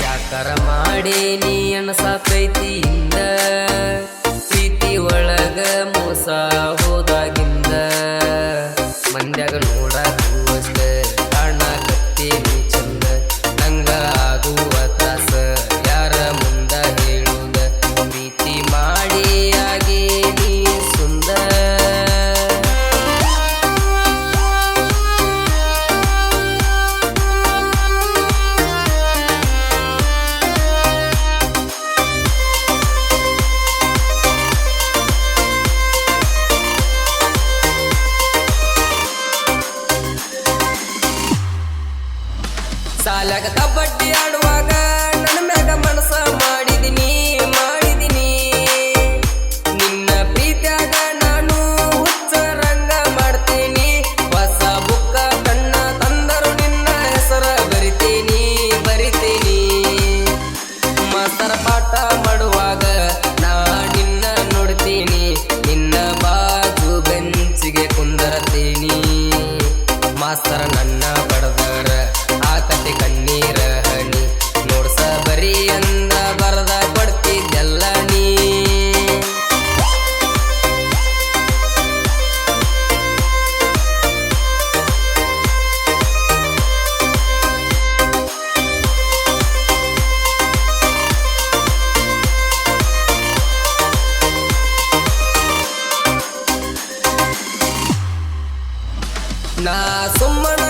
ಯಾಕರ ಮಾಡೇನಿ ಅನಸಾಕೈತಿಯಿಂದ ಪ್ರೀತಿ ಒಳಗ ಮೋಸ ಹೋದಾಗಿಂದ ಮಂದ್ಯಾಗ ನೋಡಾಕು ಅಷ್ಟ ಕಾಣಕತ್ತೇನಿ ಚಂದ ನಂಗ ಆಗುವ ತ್ರಾಸ ಯಾರ ಮುಂದ ಹೇಳುದ ಪ್ರೀತಿ ಮಾಡಿ ಆಗೇನಿ ಸುಂದರ ಸಾಲಾಗ ಕಬಡ್ಡಿ ಆಡುವಾಗ ನನ್ನ ಮ್ಯಾಗ ಮನಸ ಮಾಡಿದಿನಿ ನಿನ್ನ ಪ್ರೀತಿಯಾಗ ನಾನು ಹುಚ್ಚರಂಗ ಮಾಡ್ತೀನಿ ಹೊಸ ಬುಕ್ಕ ಕಣ್ಣ ತಂದರು ನಿನ್ನ ಹೆಸರ ಬರಿತೀನಿ ಮಾಸ್ತರ ಪಾಠ ಮಾಡುವಾಗ ನಾ ನಿನ್ನ ನೋಡ್ತೀನಿ ನಿನ್ನ ಬಾಜು ಬೆಂಚಿಗೆ ಕುಂದರತೀನಿ ಮಾಸ್ತರ ನನ್ನ ಬಡದರ ಆಕತೆ ಕಣ್ಣೀರ ಹನಿ ನೋಡ್ಸ ಬರೀ ಅಂದ ಬರದ ಕೊಡ್ತಿದ್ದೆಲ್ಲ ನೀ ನಾ ಸುಮ್ಮನ